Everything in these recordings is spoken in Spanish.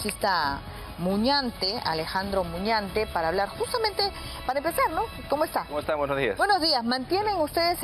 congresista Muñante, Alejandro Muñante, para hablar justamente, para empezar, ¿no? ¿Cómo está? ¿Cómo está? Buenos días. Buenos días. ¿Mantienen ustedes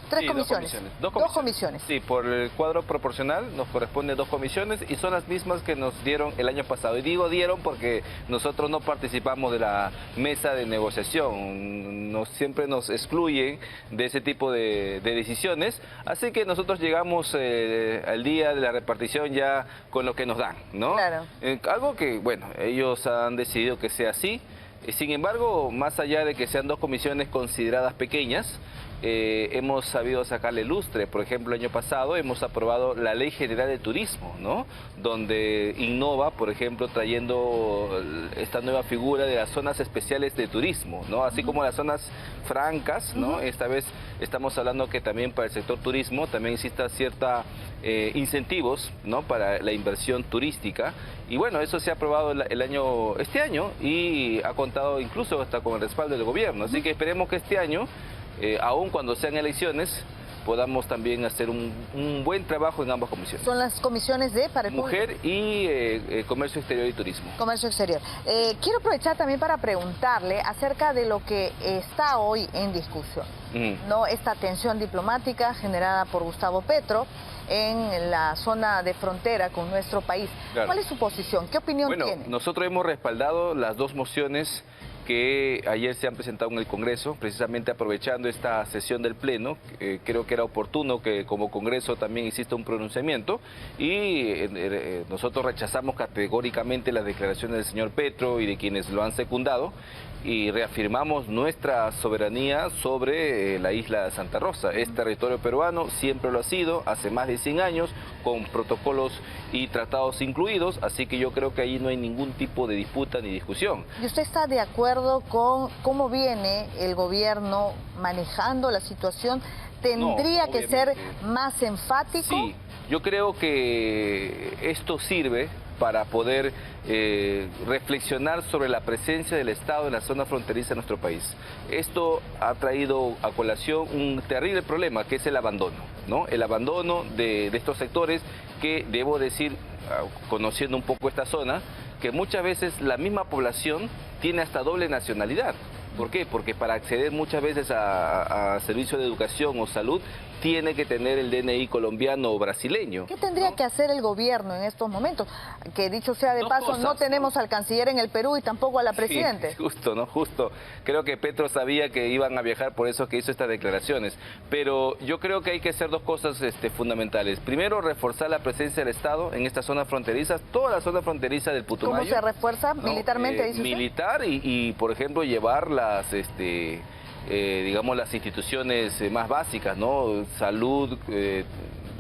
tres comisiones? Dos comisiones. Sí, por el cuadro proporcional nos corresponden 2 comisiones y son las mismas que nos dieron el año pasado. Y digo dieron porque nosotros no participamos de la mesa de negociación. Siempre nos excluyen de ese tipo de decisiones. Así que nosotros llegamos al día de la repartición ya con lo que nos dan, ¿no? Claro. Algo que, bueno, ellos han decidido que sea así. Sin embargo, más allá de que sean 2 comisiones consideradas pequeñas, hemos sabido sacarle lustre. Por ejemplo, el año pasado hemos aprobado la Ley General de Turismo, ¿no? Donde innova, por ejemplo, trayendo esta nueva figura de las zonas especiales de turismo, ¿no? Así como las zonas francas, ¿no? Esta vez estamos hablando que también para el sector turismo también exista cierta incentivos, ¿no? Para la inversión turística. Y bueno, eso se ha aprobado este año y ha contado incluso hasta con el respaldo del gobierno. Así que esperemos que este año, aun cuando sean elecciones, podamos también hacer un buen trabajo en ambas comisiones. Son las comisiones de para el Mujer y Comercio Exterior y Turismo. Comercio Exterior. Quiero aprovechar también para preguntarle acerca de lo que está hoy en discusión, ¿no? Esta tensión diplomática generada por Gustavo Petro en la zona de frontera con nuestro país. Claro. ¿Cuál es su posición? ¿Qué opinión tiene? Bueno, nosotros hemos respaldado las 2 mociones que ayer se han presentado en el Congreso, precisamente aprovechando esta sesión del Pleno. Creo que era oportuno que como Congreso también exista un pronunciamiento y nosotros rechazamos categóricamente las declaraciones del señor Petro y de quienes lo han secundado y reafirmamos nuestra soberanía sobre la isla de Santa Rosa. Es territorio peruano, siempre lo ha sido, hace más de 100 años, con protocolos y tratados incluidos, así que yo creo que ahí no hay ningún tipo de disputa ni discusión. ¿Y usted está de acuerdo con cómo viene el gobierno manejando la situación? ¿Tendría que ser más enfático? Sí, yo creo que esto sirve para poder reflexionar sobre la presencia del Estado en la zona fronteriza de nuestro país. Esto ha traído a colación un terrible problema, que es el abandono, ¿no? El abandono de estos sectores que, debo decir, conociendo un poco esta zona, que muchas veces la misma población tiene hasta doble nacionalidad. ¿Por qué? Porque para acceder muchas veces a servicios de educación o salud tiene que tener el DNI colombiano o brasileño. ¿Qué tendría que hacer el gobierno en estos momentos? Que dicho sea de paso, no tenemos al canciller en el Perú y tampoco a la presidenta. Sí, justo, ¿no? Justo. Creo que Petro sabía que iban a viajar, por eso que hizo estas declaraciones. Pero yo creo que hay que hacer 2 cosas fundamentales. Primero, reforzar la presencia del Estado en estas zonas fronterizas, toda la zona fronteriza del Putumayo. ¿Cómo se refuerza? ¿No? ¿Militarmente, dice usted? Militar y, por ejemplo, llevar las digamos, las instituciones más básicas, ¿no? Salud,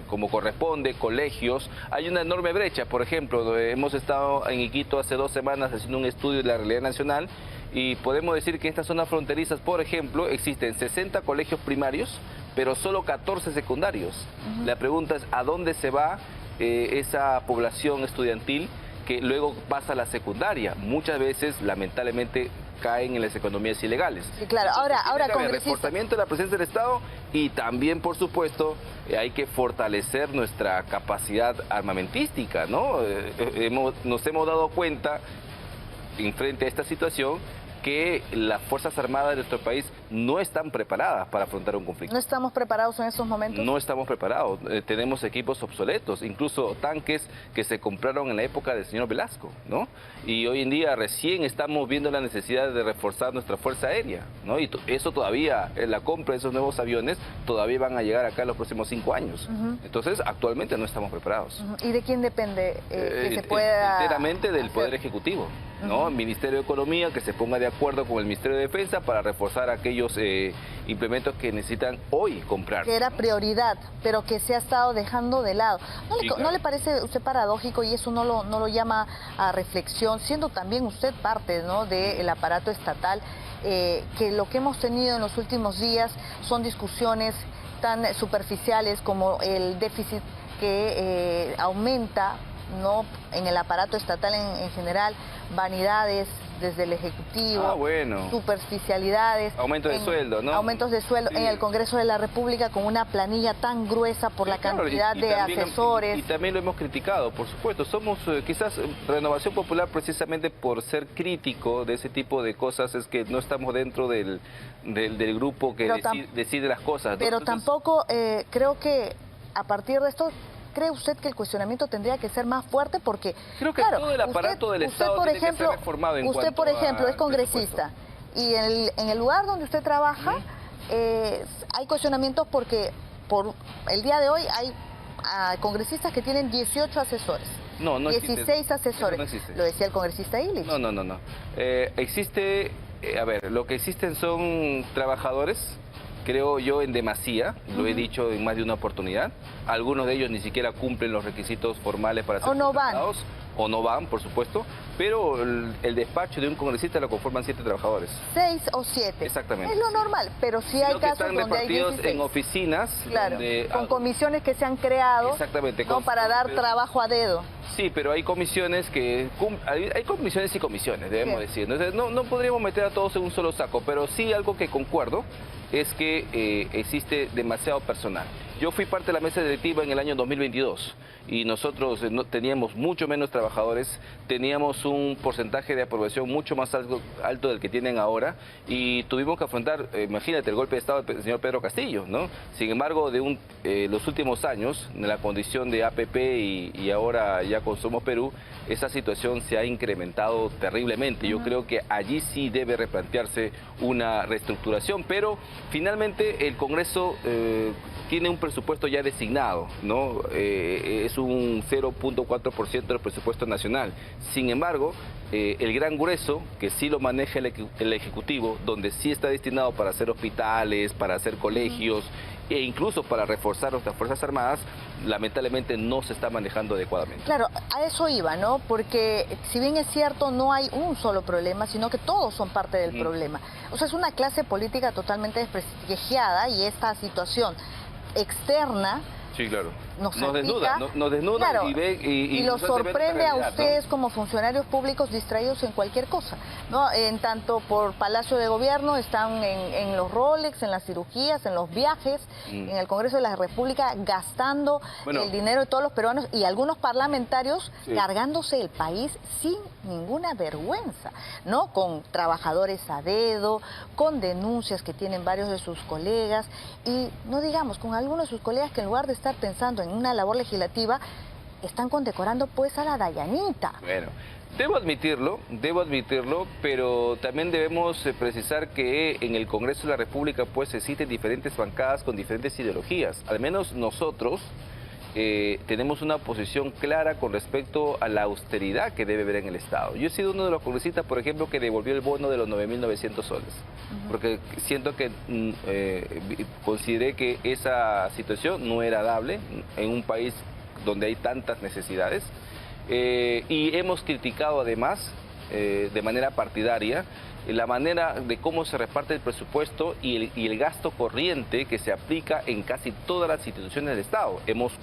como corresponde, colegios. Hay una enorme brecha. Por ejemplo, hemos estado en Iquitos hace 2 semanas haciendo un estudio de la realidad nacional y podemos decir que en estas zonas fronterizas, por ejemplo, existen 60 colegios primarios, pero solo 14 secundarios. La pregunta es, ¿a dónde se va esa población estudiantil que luego pasa a la secundaria? Muchas veces, lamentablemente, caen en las economías ilegales. Sí, claro. Ahora con el reforzamiento de la presencia del Estado y también, por supuesto, hay que fortalecer nuestra capacidad armamentística, ¿no? Nos hemos dado cuenta, en frente a esta situación, que las Fuerzas Armadas de nuestro país no están preparadas para afrontar un conflicto. ¿No estamos preparados en estos momentos? No estamos preparados. Tenemos equipos obsoletos, incluso tanques que se compraron en la época del señor Velasco, ¿no? Y hoy en día recién estamos viendo la necesidad de reforzar nuestra Fuerza Aérea, ¿no? Y eso todavía, la compra de esos nuevos aviones, todavía van a llegar acá en los próximos 5 años. Entonces, actualmente no estamos preparados. ¿Y de quién depende que se pueda...? Enteramente del Poder Ejecutivo, ¿no? El Ministerio de Economía, que se ponga de acuerdo con el Ministerio de Defensa para reforzar aquellos implementos que necesitan hoy comprar. Que era prioridad, pero que se ha estado dejando de lado. ¿No le parece a usted paradójico y eso no lo llama a reflexión, siendo también usted parte, ¿no?, del aparato estatal, que lo que hemos tenido en los últimos días son discusiones tan superficiales como el déficit que aumenta, ¿no?, en el aparato estatal en general, vanidades desde el Ejecutivo, bueno, superficialidades. Aumento de sueldo, ¿no? Aumentos de sueldo Sí. en el Congreso de la República con una planilla tan gruesa por la Claro, cantidad de también, asesores. y también lo hemos criticado, por supuesto. Somos quizás Renovación Popular, precisamente por ser crítico de ese tipo de cosas, es que no estamos dentro del grupo que decide las cosas, ¿no? Pero Entonces, tampoco creo que a partir de esto, ¿cree usted que el cuestionamiento tendría que ser más fuerte? Porque, creo que claro, todo el aparato del Estado por tiene que ejemplo, ser reformado en usted, cuanto por ejemplo, es al congresista y en el lugar donde usted trabaja hay cuestionamientos porque por el día de hoy hay congresistas que tienen 18 asesores. No 16 existe. asesores. Eso no existe. Lo decía el congresista Illich. No. Existe, a ver, lo que existen son trabajadores, creo yo, en demasía, lo he dicho en más de una oportunidad. Algunos de ellos ni siquiera cumplen los requisitos formales para ser contratados, o no van, por supuesto, pero el despacho de un congresista lo conforman 7 trabajadores. 6 o 7. Exactamente. Es lo normal, pero sí hay casos están donde hay repartidos 16. en oficinas. Claro, donde, con comisiones que se han creado. Exactamente. No para dar trabajo a dedo. Sí, pero hay comisiones que... Hay comisiones y comisiones, debemos decir. Entonces, no podríamos meter a todos en un solo saco, pero sí algo que concuerdo es que existe demasiado personal. Yo fui parte de la mesa directiva en el año 2022 y nosotros teníamos mucho menos trabajadores, teníamos un porcentaje de aprobación mucho más alto del que tienen ahora y tuvimos que afrontar, imagínate, el golpe de Estado del señor Pedro Castillo, ¿no? Sin embargo, los últimos años, en la condición de APP y ahora ya con Somos Perú, esa situación se ha incrementado terriblemente. Yo creo que allí sí debe replantearse una reestructuración, pero finalmente el Congreso tiene un presupuesto ya designado, ¿no? Es un 0.4% del presupuesto nacional. Sin embargo, el gran grueso, que sí lo maneja el Ejecutivo, donde sí está destinado para hacer hospitales, para hacer colegios, e incluso para reforzar nuestras Fuerzas Armadas, lamentablemente no se está manejando adecuadamente. Claro, a eso iba, ¿no? Porque si bien es cierto, no hay un solo problema, sino que todos son parte del problema. O sea, es una clase política totalmente desprestigiada y esta situación externa sí, claro. nos desnuda, claro, y los sorprende a ustedes, ¿no?, como funcionarios públicos distraídos en cualquier cosa, ¿no? En tanto por Palacio de Gobierno están en los Rolex, en las cirugías, en los viajes, en el Congreso de la República gastando el dinero de todos los peruanos y algunos parlamentarios cargándose el país sin ninguna vergüenza, ¿no? Con trabajadores a dedo, con denuncias que tienen varios de sus colegas y no digamos con algunos de sus colegas que en lugar de estar pensando en una labor legislativa, están condecorando pues a la Dayanita. Bueno, debo admitirlo, pero también debemos precisar que en el Congreso de la República pues existen diferentes bancadas con diferentes ideologías. Al menos nosotros tenemos una posición clara con respecto a la austeridad que debe haber en el Estado. Yo he sido uno de los congresistas, por ejemplo, que devolvió el bono de los 9.900 soles, porque siento que consideré que esa situación no era dable en un país donde hay tantas necesidades, y hemos criticado además de manera partidaria la manera de cómo se reparte el presupuesto y el gasto corriente que se aplica en casi todas las instituciones del Estado. Hemos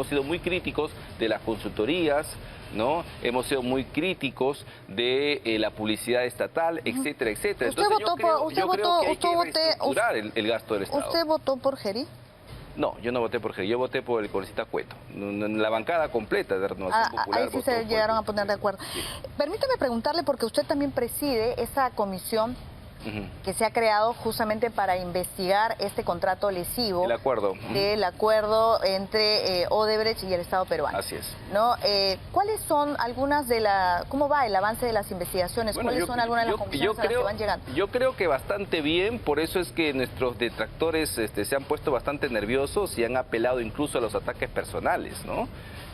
sido muy críticos de las consultorías, ¿no? Hemos sido muy críticos de la publicidad estatal, etcétera, etcétera. ¿Usted votó que hay que reestructurar el gasto del Estado. ¿Usted votó por Gerí? No, yo no voté por Gerí, yo voté por el congresista Cueto, en la bancada completa de Renovación Popular. Ahí sí se llegaron a poner de acuerdo. Sí. Permítame preguntarle, porque usted también preside esa comisión que se ha creado justamente para investigar este contrato lesivo. El acuerdo. Del acuerdo entre Odebrecht y el Estado peruano. Así es. ¿No? ¿Cuáles son algunas de cómo va el avance de las investigaciones? Bueno, ¿cuáles son algunas de las conclusiones a las que van llegando? Yo creo que bastante bien, por eso es que nuestros detractores se han puesto bastante nerviosos y han apelado incluso a los ataques personales, ¿no?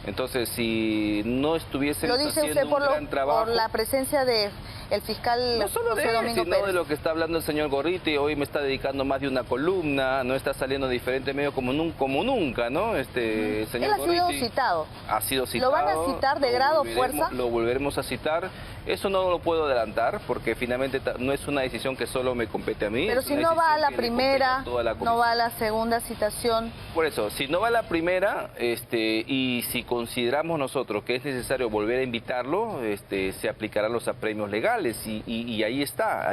Entonces, si no estuviesen haciendo un gran trabajo... por la presencia de el fiscal no solo de él, sino de lo que que está hablando el señor Gorriti, hoy me está dedicando más de una columna, no está saliendo en diferentes medios como nunca, ¿no? Señor Él ha sido Gorriti citado. ha sido citado. ¿Lo van a citar de grado o fuerza? Lo volveremos a citar. Eso no lo puedo adelantar porque finalmente no es una decisión que solo me compete a mí. Pero si no va a la primera, no va a la segunda citación. Por eso, si no va a la primera, y si consideramos nosotros que es necesario volver a invitarlo, se aplicarán los apremios legales y ahí está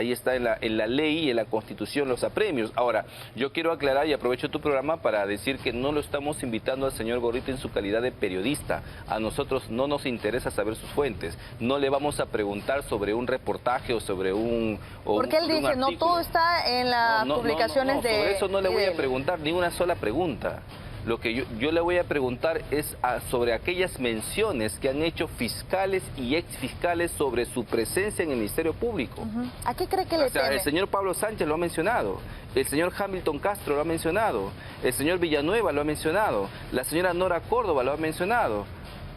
en la ley y en la Constitución los apremios. Ahora, yo quiero aclarar y aprovecho tu programa para decir que no lo estamos invitando al señor Gorriti en su calidad de periodista. A nosotros no nos interesa saber sus fuentes. No le vamos a preguntar sobre un reportaje o sobre un porque él dice, no todo está en las publicaciones de... Sobre eso no le voy a preguntar ni una sola pregunta. Lo que yo le voy a preguntar es sobre aquellas menciones que han hecho fiscales y exfiscales sobre su presencia en el Ministerio Público. ¿A qué cree que le teme? El señor Pablo Sánchez lo ha mencionado, el señor Hamilton Castro lo ha mencionado, el señor Villanueva lo ha mencionado, la señora Nora Córdoba lo ha mencionado.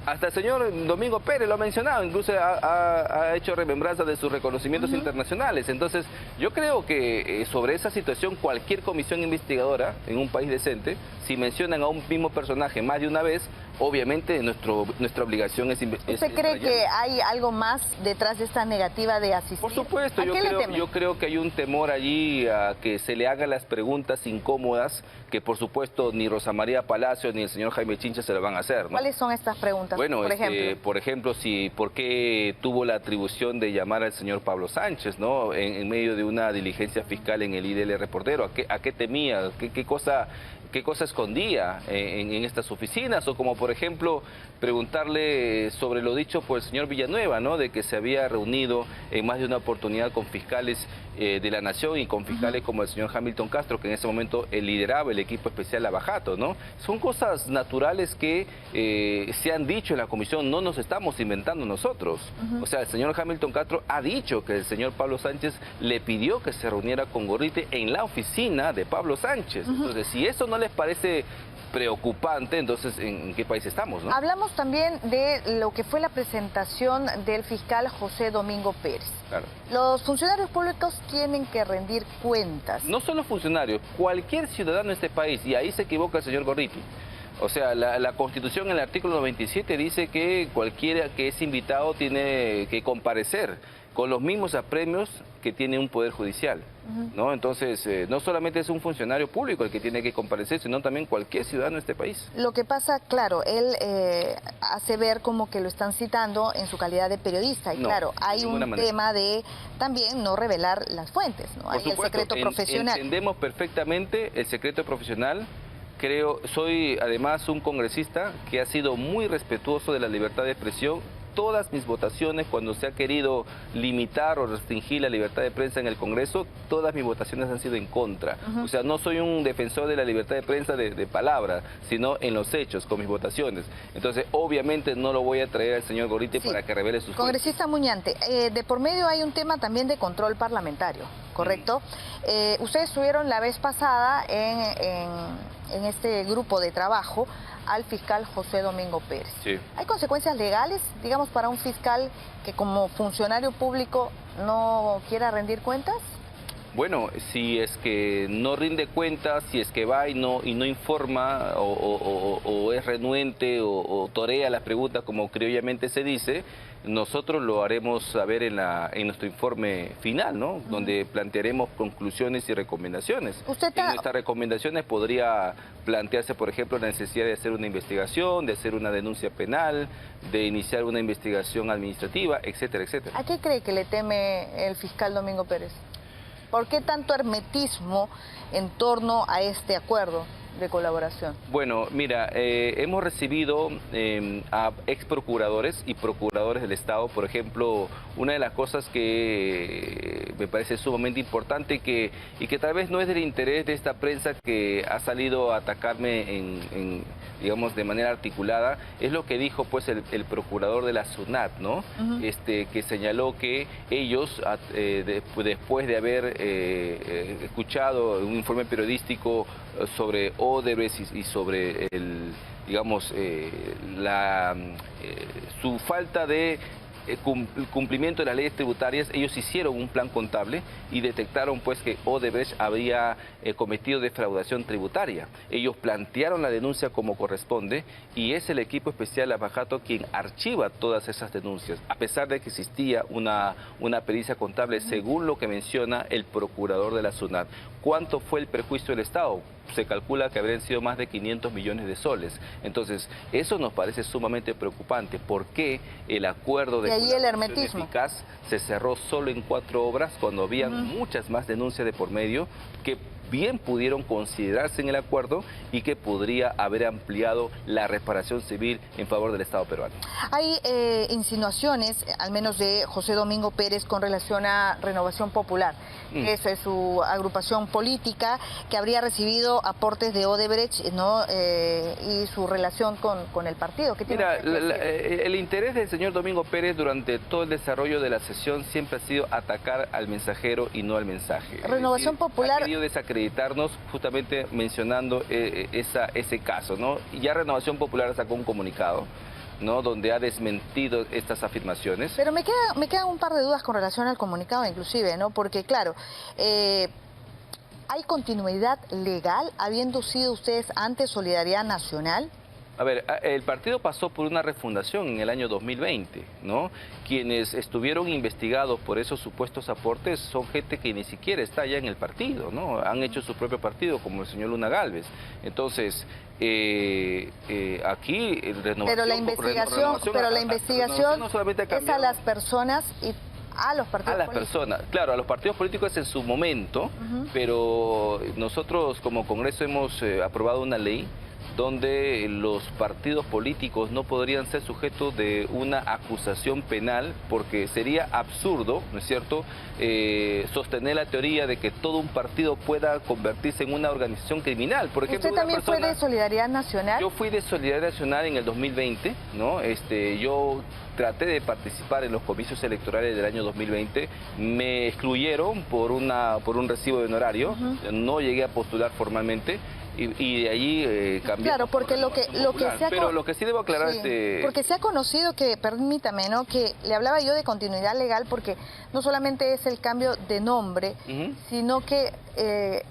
Hasta el señor Domingo Pérez lo ha mencionado, incluso ha hecho remembranza de sus reconocimientos internacionales. Entonces, yo creo que sobre esa situación cualquier comisión investigadora en un país decente, si mencionan a un mismo personaje más de una vez, obviamente nuestra obligación es investigar. ¿Usted cree que hay algo más detrás de esta negativa de asistir? Por supuesto, yo creo que hay un temor allí a que se le hagan las preguntas incómodas que por supuesto ni Rosa María Palacio ni el señor Jaime Chincha se lo van a hacer, ¿no? ¿Cuáles son estas preguntas? Bueno, por ejemplo, ¿por qué tuvo la atribución de llamar al señor Pablo Sánchez, ¿no? En medio de una diligencia fiscal en el IDL Reportero? ¿A qué temía? ¿Qué cosa escondía en estas oficinas? O como por ejemplo preguntarle sobre lo dicho por el señor Villanueva, ¿no? De que se había reunido en más de una oportunidad con fiscales de la Nación y con fiscales como el señor Hamilton Castro, que en ese momento lideraba el equipo especial Lavajato, ¿no? Son cosas naturales que se han dicho en la comisión, no nos estamos inventando nosotros. O sea, el señor Hamilton Castro ha dicho que el señor Pablo Sánchez le pidió que se reuniera con Gorriti en la oficina de Pablo Sánchez. Entonces, si eso no les parece preocupante, entonces ¿en qué país estamos, no? Hablamos también de lo que fue la presentación del fiscal José Domingo Pérez. Claro. Los funcionarios públicos tienen que rendir cuentas. No solo funcionarios, cualquier ciudadano de este país, y ahí se equivoca el señor Gorriti. O sea, la Constitución en el artículo 97 dice que cualquiera que es invitado tiene que comparecer con los mismos apremios que tiene un poder judicial, ¿no? Entonces, no solamente es un funcionario público el que tiene que comparecer, sino también cualquier ciudadano de este país. Lo que pasa, claro, él hace ver como que lo están citando en su calidad de periodista, y no, claro, hay un tema de también no revelar las fuentes, ¿no? Hay el secreto profesional. Entendemos perfectamente el secreto profesional. Soy además un congresista que ha sido muy respetuoso de la libertad de expresión. Todas mis votaciones, cuando se ha querido limitar o restringir la libertad de prensa en el Congreso, todas mis votaciones han sido en contra. O sea, no soy un defensor de la libertad de prensa de palabra, sino en los hechos, con mis votaciones. Entonces, obviamente no lo voy a traer al señor Gorriti para que revele sus Congresista Muñante, de por medio hay un tema también de control parlamentario, ¿correcto? Ustedes estuvieron la vez pasada en este grupo de trabajo al fiscal José Domingo Pérez. Sí. ¿Hay consecuencias legales, digamos, para un fiscal que como funcionario público no quiera rendir cuentas? Bueno, si es que no rinde cuentas, si es que va y no informa o es renuente o torea las preguntas como criollamente se dice, nosotros lo haremos saber en nuestro informe final, ¿no? Donde plantearemos conclusiones y recomendaciones. En nuestras recomendaciones podría plantearse, por ejemplo, la necesidad de hacer una investigación, de hacer una denuncia penal, de iniciar una investigación administrativa, etcétera, etcétera. ¿A qué cree que le teme el fiscal Domingo Pérez? ¿Por qué tanto hermetismo en torno a este acuerdo de colaboración? Bueno, mira, hemos recibido a ex procuradores y procuradores del Estado. Por ejemplo, una de las cosas que me parece sumamente importante y que tal vez no es del interés de esta prensa que ha salido a atacarme digamos, de manera articulada, es lo que dijo pues el procurador de la SUNAT, ¿no? Que señaló que ellos, después de haber escuchado un informe periodístico sobre Odebrecht y sobre su falta de el cumplimiento de las leyes tributarias, ellos hicieron un plan contable y detectaron pues que Odebrecht había cometido defraudación tributaria. Ellos plantearon la denuncia como corresponde y es el equipo especial Lavajato quien archiva todas esas denuncias, a pesar de que existía una pericia contable, según lo que menciona el procurador de la SUNAT. ¿Cuánto fue el perjuicio del Estado? Se calcula que habrían sido más de 500 millones de soles. Entonces, eso nos parece sumamente preocupante. ¿Por qué el acuerdo de colaboración eficaz se cerró solo en 4 obras cuando habían muchas más denuncias de por medio que bien pudieron considerarse en el acuerdo y que podría haber ampliado la reparación civil en favor del Estado peruano? Hay insinuaciones, al menos de José Domingo Pérez, con relación a Renovación Popular, que es su agrupación política, que habría recibido aportes de Odebrecht, ¿no? Y su relación con el partido. ¿Qué tiene el interés del señor Domingo Pérez durante todo el desarrollo de la sesión siempre ha sido atacar al mensajero y no al mensaje. Renovación Popular ha querido desacreditarnos justamente mencionando ese caso, ¿no? Y ya Renovación Popular sacó un comunicado, ¿no?, donde ha desmentido estas afirmaciones. Pero me quedan un par de dudas con relación al comunicado inclusive, ¿no? Porque claro, ¿hay continuidad legal habiendo sido ustedes ante Solidaridad Nacional? A ver, el partido pasó por una refundación en el año 2020, ¿no? Quienes estuvieron investigados por esos supuestos aportes son gente que ni siquiera está ya en el partido, ¿no? Han hecho su propio partido, como el señor Luna Gálvez. Entonces, aquí el Pero la investigación no solamente ha cambiado, es a las personas y a los partidos políticos. Personas, claro, a los partidos políticos en su momento, pero nosotros como Congreso hemos aprobado una ley donde los partidos políticos no podrían ser sujetos de una acusación penal, porque sería absurdo, ¿no es cierto?, sostener la teoría de que todo un partido pueda convertirse en una organización criminal. Por ejemplo, ¿usted también fue de Solidaridad Nacional? Yo fui de Solidaridad Nacional en el 2020, ¿no? Yo traté de participar en los comicios electorales del año 2020, me excluyeron por un recibo de honorario, no llegué a postular formalmente. Y de allí cambió. Claro, porque lo que se ha... Pero lo que sí debo aclarar porque se ha conocido que, permítame, ¿no?, que le hablaba yo de continuidad legal, porque no solamente es el cambio de nombre, sino que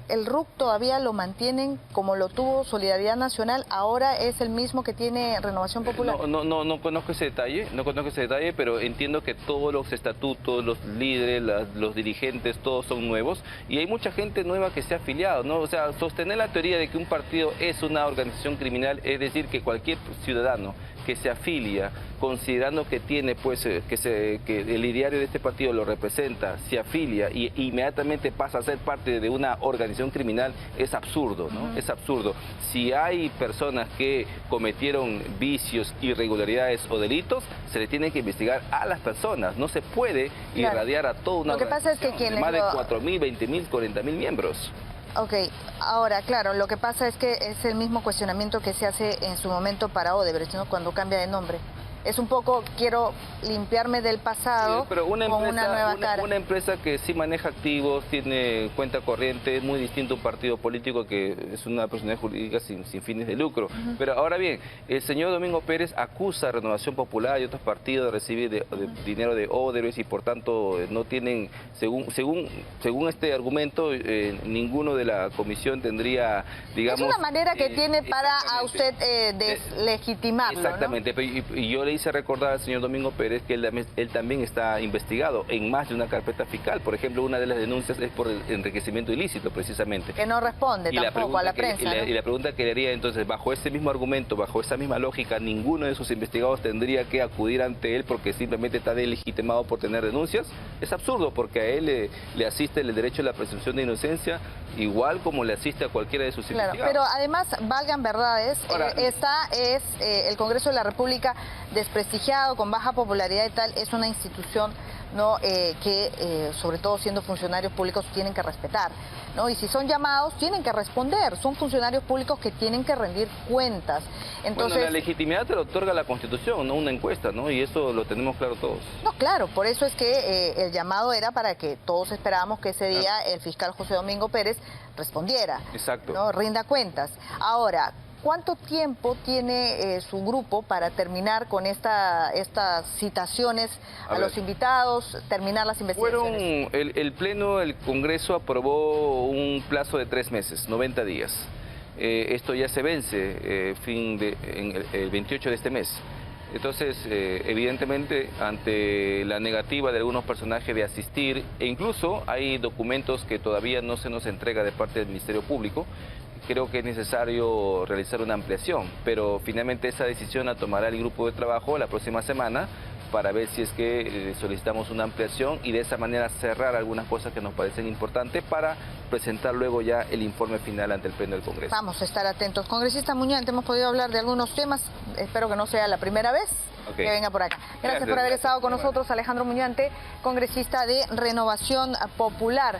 el RUC todavía lo mantienen como lo tuvo Solidaridad Nacional, ahora es el mismo que tiene Renovación Popular. No conozco ese detalle, pero entiendo que todos los estatutos, los líderes, los dirigentes, todos son nuevos, y hay mucha gente nueva que se ha afiliado, ¿no? O sea, sostener la teoría de que un partido es una organización criminal, es decir, que cualquier ciudadano que se afilia considerando que tiene que el ideario de este partido lo representa, se afilia y inmediatamente pasa a ser parte de una organización criminal, es absurdo, ¿no? Es absurdo. Si hay personas que cometieron vicios, irregularidades o delitos, se le tiene que investigar a las personas, no se puede irradiar a toda una organización de más de 4.000, 20.000, 40.000 miembros. Ok, ahora, claro, lo que pasa es que es el mismo cuestionamiento que se hace en su momento para Odebrecht, ¿no?, cuando cambia de nombre. Es un poco, quiero limpiarme del pasado pero con una nueva cara. Una empresa que sí maneja activos, tiene cuenta corriente, es muy distinto a un partido político que es una personalidad jurídica sin fines de lucro. Pero ahora bien, el señor Domingo Pérez acusa a Renovación Popular y otros partidos de recibir dinero de Odebrecht y por tanto no tienen, según este argumento, ninguno de la comisión tendría, digamos... Es una manera que tiene para a usted deslegitimarlo, exactamente, ¿no? Y yo le hice recordar al señor Domingo Pérez que él también está investigado en más de una carpeta fiscal. Por ejemplo, una de las denuncias es por el enriquecimiento ilícito, precisamente. Que no responde tampoco a la prensa, ¿no? Y la pregunta que le haría entonces, bajo ese mismo argumento, bajo esa misma lógica, ninguno de sus investigados tendría que acudir ante él porque simplemente está delegitimado por tener denuncias. Es absurdo porque a él le asiste el derecho a la presunción de inocencia, igual como le asiste a cualquiera de sus investigados. Pero además, valgan verdades, el Congreso de la República desprestigiado, con baja popularidad y tal, es una institución, ¿no?, que sobre todo siendo funcionarios públicos tienen que respetar, ¿no? Y si son llamados tienen que responder, son funcionarios públicos que tienen que rendir cuentas. Entonces, la legitimidad te lo otorga la Constitución, no una encuesta, ¿no? Y eso lo tenemos claro todos. No, claro, por eso es que el llamado era para que todos esperábamos que ese día el fiscal José Domingo Pérez respondiera. Exacto. ¿No?, rinda cuentas. Ahora, ¿Cuánto tiempo tiene su grupo para terminar con estas citaciones a los invitados, terminar las investigaciones? El Pleno del Congreso aprobó un plazo de 3 meses, 90 días. Esto ya se vence el 28 de este mes. Entonces, evidentemente, ante la negativa de algunos personajes de asistir, e incluso hay documentos que todavía no se nos entrega de parte del Ministerio Público, creo que es necesario realizar una ampliación, pero finalmente esa decisión la tomará el grupo de trabajo la próxima semana para ver si es que solicitamos una ampliación y de esa manera cerrar algunas cosas que nos parecen importantes para presentar luego ya el informe final ante el Pleno del Congreso. Vamos a estar atentos. Congresista Muñante, hemos podido hablar de algunos temas, espero que no sea la primera vez que venga por acá. Gracias por haber estado con nosotros, Alejandro Muñante, congresista de Renovación Popular.